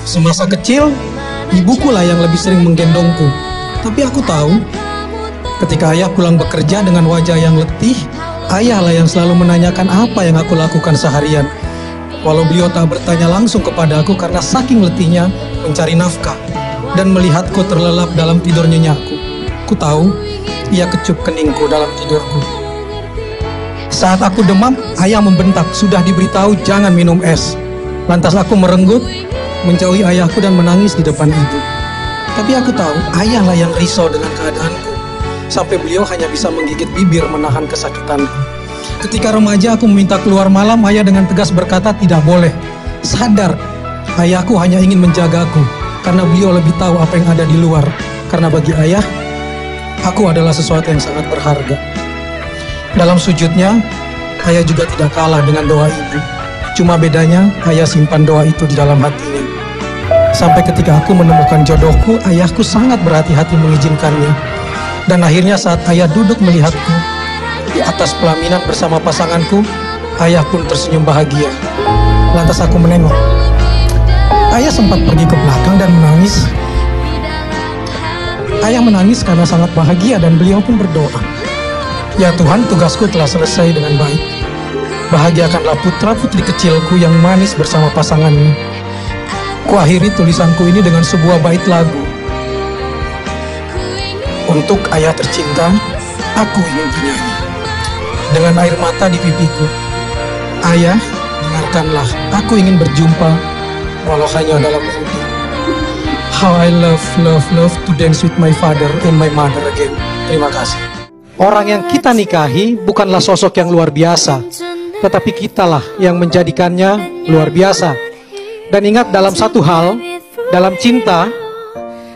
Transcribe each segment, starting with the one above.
Semasa kecil, ibuku lah yang lebih sering menggendongku. Tapi aku tahu, ketika ayah pulang bekerja dengan wajah yang letih, ayah lah yang selalu menanyakan apa yang aku lakukan seharian. Walau beliau tak bertanya langsung kepada aku karena saking letihnya mencari nafkah dan melihatku terlelap dalam tidur nyenyaku. Ku tahu, ia kecup keningku dalam tidurku. Saat aku demam, ayah membentak, sudah diberitahu jangan minum es. Lantas aku merenggut, menjauhi ayahku dan menangis di depan ibu. Tapi aku tahu, ayahlah yang risau dengan keadaanku. Sampai beliau hanya bisa menggigit bibir menahan kesakitanku. Ketika remaja aku meminta keluar malam, ayah dengan tegas berkata tidak boleh. Sadar, ayahku hanya ingin menjagaku, karena beliau lebih tahu apa yang ada di luar. Karena bagi ayah, aku adalah sesuatu yang sangat berharga. Dalam sujudnya, ayah juga tidak kalah dengan doa ibu. Cuma bedanya, ayah simpan doa itu di dalam hatinya. Sampai ketika aku menemukan jodohku, ayahku sangat berhati-hati mengizinkannya. Dan akhirnya saat ayah duduk melihatku di atas pelaminan bersama pasanganku, ayah pun tersenyum bahagia. Lantas aku menengok. Ayah sempat pergi ke belakang dan menangis. Ayah menangis karena sangat bahagia dan beliau pun berdoa. Ya Tuhan, tugasku telah selesai dengan baik. Bahagiakanlah putra-putri kecilku yang manis bersama pasangannya. Kuakhiri tulisanku ini dengan sebuah bait lagu. Untuk ayah tercinta, aku ingin bernyanyi. Dengan air mata di pipiku. Ayah, dengarkanlah, aku ingin berjumpa, walau hanya dalam mimpi. How I love to dance with my father and my mother again. Terima kasih. Orang yang kita nikahi bukanlah sosok yang luar biasa, tetapi kitalah yang menjadikannya luar biasa. Dan ingat dalam satu hal, dalam cinta,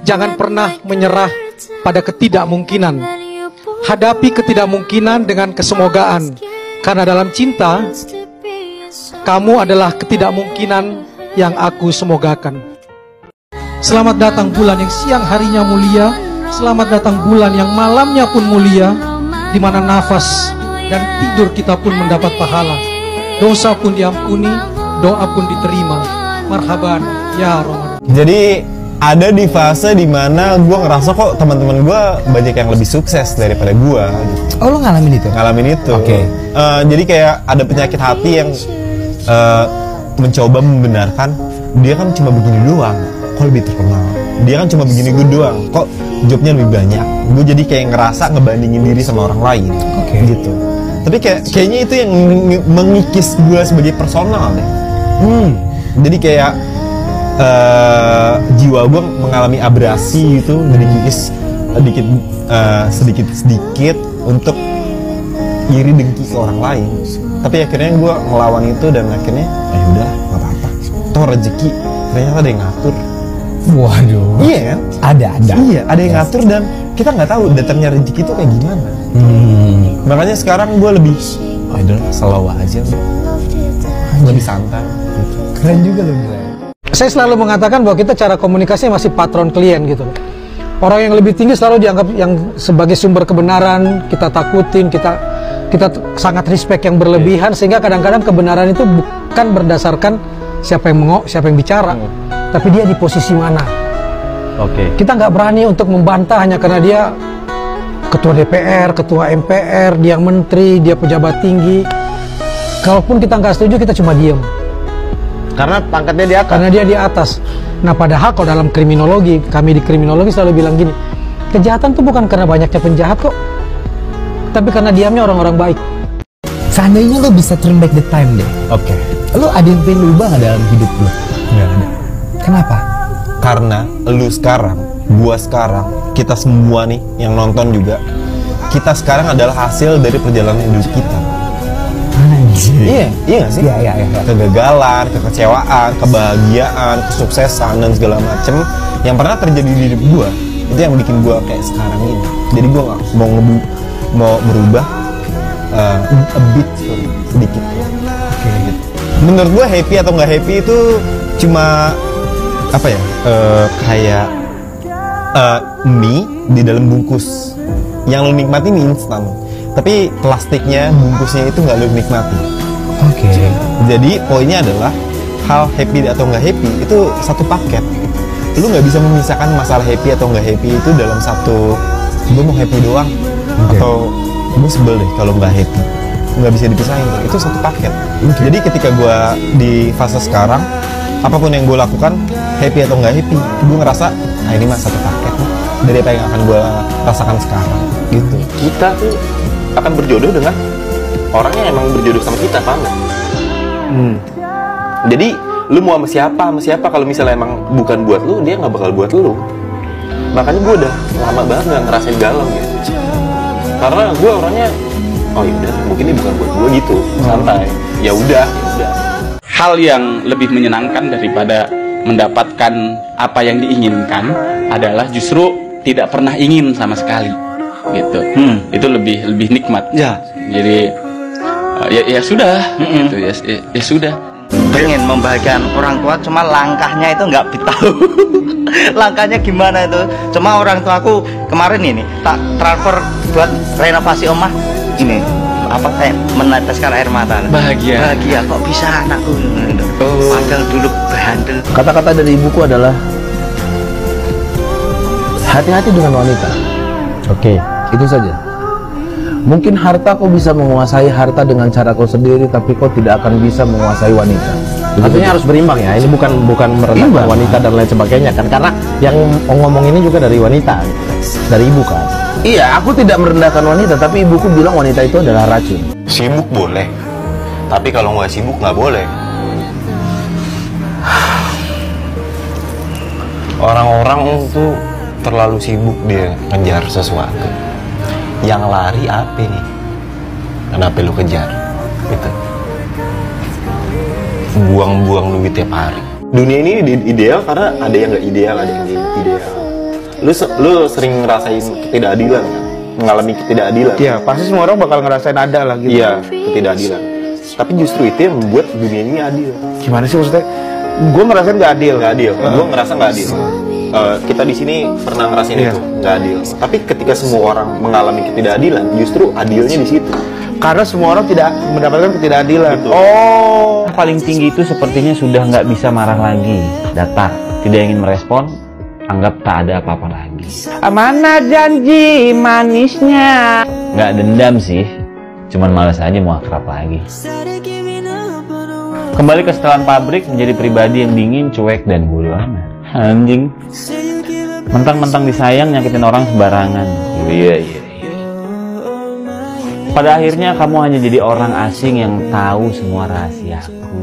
jangan pernah menyerah pada ketidakmungkinan. Hadapi ketidakmungkinan dengan kesemogaan. Karena dalam cinta, kamu adalah ketidakmungkinan yang aku semogakan. Selamat datang bulan yang siang harinya mulia. Selamat datang bulan yang malamnya pun mulia, di mana nafas dan tidur kita pun mendapat pahala. Dosa pun diampuni, doa pun diterima. Marhaban ya Ramadan. Jadi ada di fase dimana gue ngerasa kok teman-teman gue banyak yang lebih sukses daripada gue. Gitu. Oh, lo ngalamin itu? Ngalamin itu. Oke. Jadi kayak ada penyakit hati yang mencoba membenarkan dia kan cuma begini doang, kok lebih terkenal. Dia kan cuma begini gue doang, kok jobnya lebih banyak. Gue jadi kayak ngerasa ngebandingin diri sama orang lain. Oke. Gitu. Tapi kayaknya itu yang mengikis gue sebagai personal deh. Jadi kayak jiwa gue mengalami abrasi gitu, jadi kikis sedikit untuk iri dengki ke orang lain. Tapi akhirnya gue ngelawan itu dan akhirnya ya udah nggak apa-apa. Toh rezeki ternyata ada yang ngatur. Waduh. Iya kan? Ada. Iya, ada yang ngatur dan kita nggak tahu datangnya rezeki itu kayak gimana. Makanya sekarang gue lebih, slow aja, lebih santai. Gitu. Keren juga loh. Saya selalu mengatakan bahwa kita cara komunikasi masih patron klien gitu. Orang yang lebih tinggi selalu dianggap yang sebagai sumber kebenaran, kita takutin, kita sangat respect yang berlebihan, sehingga kadang-kadang kebenaran itu bukan berdasarkan siapa yang bicara, tapi dia di posisi mana. Oke. Kita nggak berani untuk membantah hanya karena dia ketua DPR, ketua MPR, dia menteri, dia pejabat tinggi. Kalaupun kita nggak setuju, kita cuma diem. Karena pangkatnya di atas. Karena dia di atas. Nah, padahal kalau dalam kriminologi, kami di kriminologi selalu bilang gini, kejahatan tuh bukan karena banyaknya penjahat kok, tapi karena diamnya orang-orang baik. Seandainya lo bisa turn back the time deh. Oke. Lo ada yang pengen lo ubah nggak dalam hidup lo? Nggak ada. Kenapa? Karena lu sekarang, gua sekarang, kita semua nih yang nonton juga, kita sekarang adalah hasil dari perjalanan hidup kita. Anjir. Iya nggak sih? Iya. Kegagalan, kekecewaan, kebahagiaan, kesuksesan dan segala macem yang pernah terjadi di hidup gua, itu yang bikin gua kayak sekarang ini. Jadi gua nggak mau berubah a bit sedikit. Oke. Gitu. Menurut gua happy atau nggak happy itu cuma apa ya? Kayak mie di dalam bungkus yang lo nikmati mie instan, tapi plastiknya, bungkusnya itu nggak lo nikmati. Oke. Jadi poinnya adalah hal happy atau nggak happy itu satu paket. Lu nggak bisa memisahkan masalah happy atau nggak happy itu dalam satu, gue mau happy doang atau gue sebel deh kalau nggak happy. Nggak bisa dipisahin, itu satu paket. Jadi ketika gue di fase sekarang, apapun yang gue lakukan, happy atau nggak happy, gue ngerasa ini mah satu paket nih, dari apa yang akan gue rasakan sekarang gitu. Kita tuh akan berjodoh dengan orang yang emang berjodoh sama kita, paham nggak? Jadi lu mau sama siapa kalau misalnya emang bukan buat lu, dia nggak bakal buat lu. Makanya gue udah lama banget nggak ngerasain galau gitu, karena gue orangnya oh yaudah mungkin ini bukan buat gue gitu, santai, ya udah. Hal yang lebih menyenangkan daripada mendapatkan apa yang diinginkan adalah justru tidak pernah ingin sama sekali gitu. Itu lebih nikmat ya. Jadi ya sudah gitu, ya sudah. Pengen membahagiakan orang tua, cuma langkahnya itu nggak tahu. Langkahnya gimana itu? Cuma orang tua aku kemarin ini tak transfer buat renovasi omah ini, apa kayak meneteskan air mata. Bahagia kok bisa anakku. Padahal dulu bandel. Kata-kata dari ibuku adalah hati-hati dengan wanita. Oke, itu saja. Mungkin harta kau bisa menguasai harta dengan cara kau sendiri, tapi kau tidak akan bisa menguasai wanita. Artinya harus berimbang ya. Ini bukan merendahkan wanita dan lain sebagainya kan, karena yang ngomong ini juga dari wanita, dari ibu kan. Iya, aku tidak merendahkan wanita, tapi ibuku bilang wanita itu adalah racun. Sibuk boleh, tapi kalau nggak sibuk nggak boleh. Orang-orang tuh terlalu sibuk dia ngejar sesuatu. Yang lari apa nih? Kenapa lu kejar? Gitu. Buang-buang duit tiap hari. Dunia ini ideal karena ada yang nggak ideal, ada yang ideal. Lu sering ngerasain ketidakadilan kan? Mengalami ketidakadilan. Iya, pasti semua orang bakal ngerasain ada lah gitu. Iya, ketidakadilan. Tapi justru itu yang membuat dunia ini adil. Gimana sih maksudnya? Gue ngerasain nggak adil. Nggak adil. Gue ngerasa nggak adil. Kita di sini pernah ngerasain itu nggak adil. Tapi ketika semua orang mengalami ketidakadilan, justru adilnya di situ. Karena semua orang tidak mendapatkan ketidakadilan. Betul. Oh. Paling tinggi itu sepertinya sudah nggak bisa marah lagi, datar, tidak ingin merespon, anggap tak ada apa-apa lagi. Mana janji manisnya? Nggak dendam sih, cuman malas aja mau akrab lagi. Kembali ke setelan pabrik, menjadi pribadi yang dingin, cuek, dan bodo amat. Anjing, mentang-mentang disayang nyakitin orang sembarangan. Iya. Pada akhirnya kamu hanya jadi orang asing yang tahu semua rahasiaku.